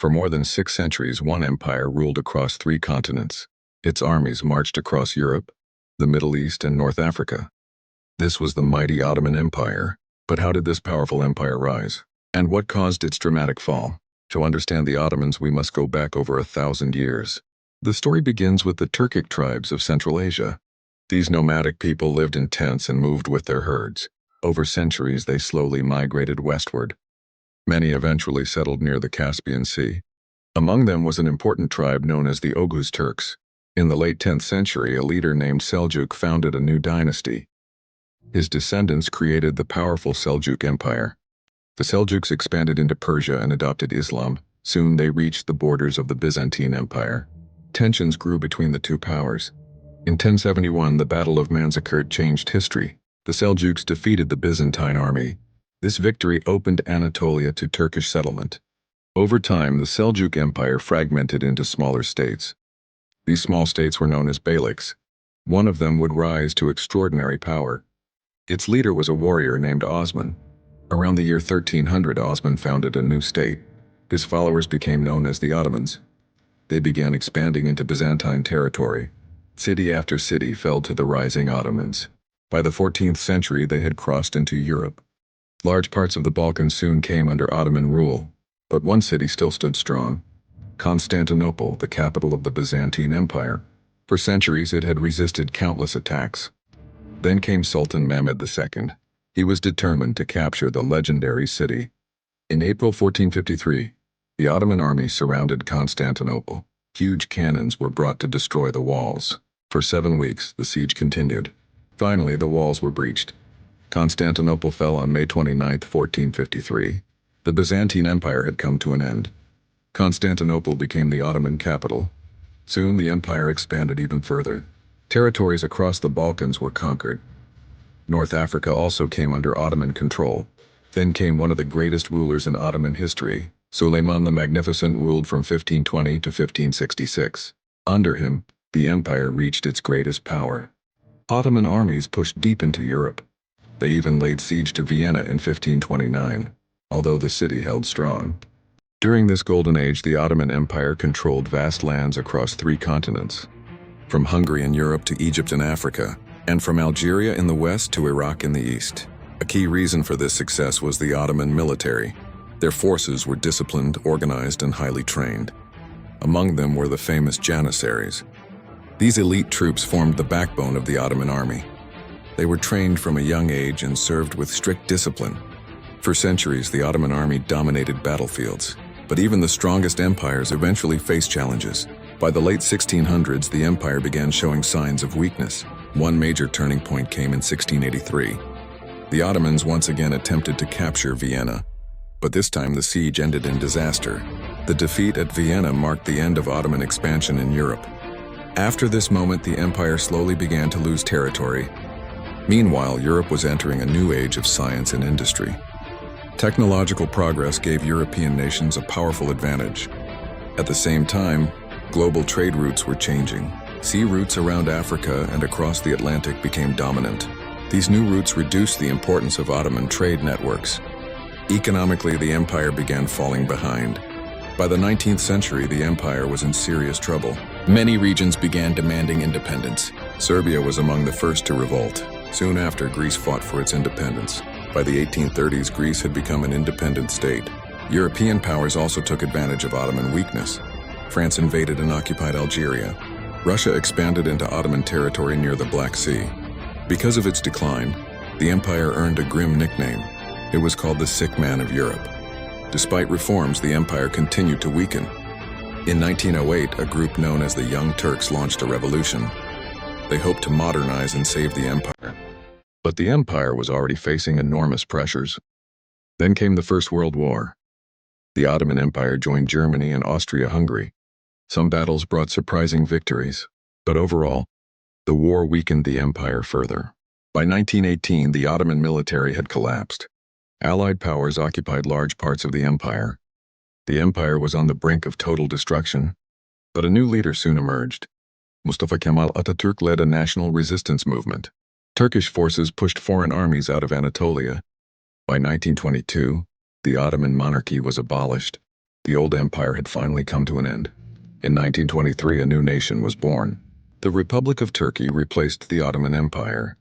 For more than 6 centuries, one empire ruled across 3 continents. Its armies marched across Europe, the Middle East, and North Africa. This was the mighty Ottoman Empire. But how did this powerful empire rise? And what caused its dramatic fall? To understand the Ottomans, we must go back over 1,000 years. The story begins with the Turkic tribes of Central Asia. These nomadic people lived in tents and moved with their herds. Over centuries, they slowly migrated westward. Many eventually settled near the Caspian Sea. Among them was an important tribe known as the Oghuz Turks. In the late 10th century, a leader named Seljuk founded a new dynasty. His descendants created the powerful Seljuk Empire. The Seljuks expanded into Persia and adopted Islam. Soon they reached the borders of the Byzantine Empire. Tensions grew between the two powers. In 1071, the Battle of Manzikert changed history. The Seljuks defeated the Byzantine army. This victory opened Anatolia to Turkish settlement. Over time, the Seljuk Empire fragmented into smaller states. These small states were known as beyliks. One of them would rise to extraordinary power. Its leader was a warrior named Osman. Around the year 1300, Osman founded a new state. His followers became known as the Ottomans. They began expanding into Byzantine territory. City after city fell to the rising Ottomans. By the 14th century, they had crossed into Europe. Large parts of the Balkans soon came under Ottoman rule, but one city still stood strong: Constantinople, the capital of the Byzantine Empire. For centuries, it had resisted countless attacks. Then came Sultan Mehmed II. He was determined to capture the legendary city. In April 1453, the Ottoman army surrounded Constantinople. Huge cannons were brought to destroy the walls. For 7 weeks, the siege continued. Finally, the walls were breached. Constantinople fell on May 29, 1453. The Byzantine Empire had come to an end. Constantinople became the Ottoman capital. Soon the empire expanded even further. Territories across the Balkans were conquered. North Africa also came under Ottoman control. Then came one of the greatest rulers in Ottoman history. Suleiman the Magnificent ruled from 1520 to 1566. Under him, the empire reached its greatest power. Ottoman armies pushed deep into Europe. They even laid siege to Vienna in 1529, although the city held strong. During this golden age, the Ottoman Empire controlled vast lands across 3 continents, from Hungary in Europe to Egypt in Africa, and from Algeria in the west to Iraq in the east. A key reason for this success was the Ottoman military. Their forces were disciplined, organized, and highly trained. Among them were the famous Janissaries. These elite troops formed the backbone of the Ottoman army. They were trained from a young age and served with strict discipline. For centuries, the Ottoman army dominated battlefields. But even the strongest empires eventually faced challenges. By the late 1600s, the empire began showing signs of weakness. One major turning point came in 1683. The Ottomans once again attempted to capture Vienna, but this time the siege ended in disaster. The defeat at Vienna marked the end of Ottoman expansion in Europe. After this moment, the empire slowly began to lose territory. Meanwhile, Europe was entering a new age of science and industry. Technological progress gave European nations a powerful advantage. At the same time, global trade routes were changing. Sea routes around Africa and across the Atlantic became dominant. These new routes reduced the importance of Ottoman trade networks. Economically, the empire began falling behind. By the 19th century, the empire was in serious trouble. Many regions began demanding independence. Serbia was among the first to revolt. Soon after, Greece fought for its independence. By the 1830s, Greece had become an independent state. European powers also took advantage of Ottoman weakness. France invaded and occupied Algeria. Russia expanded into Ottoman territory near the Black Sea. Because of its decline, the empire earned a grim nickname. It was called the Sick Man of Europe. Despite reforms, the empire continued to weaken. In 1908, a group known as the Young Turks launched a revolution. They hoped to modernize and save the empire. But the empire was already facing enormous pressures. Then came the First World War. The Ottoman Empire joined Germany and Austria-Hungary. Some battles brought surprising victories, but overall, the war weakened the empire further. By 1918, the Ottoman military had collapsed. Allied powers occupied large parts of the empire. The empire was on the brink of total destruction, but a new leader soon emerged. Mustafa Kemal Atatürk led a national resistance movement. Turkish forces pushed foreign armies out of Anatolia. By 1922, the Ottoman monarchy was abolished. The old empire had finally come to an end. In 1923, a new nation was born. The Republic of Turkey replaced the Ottoman Empire.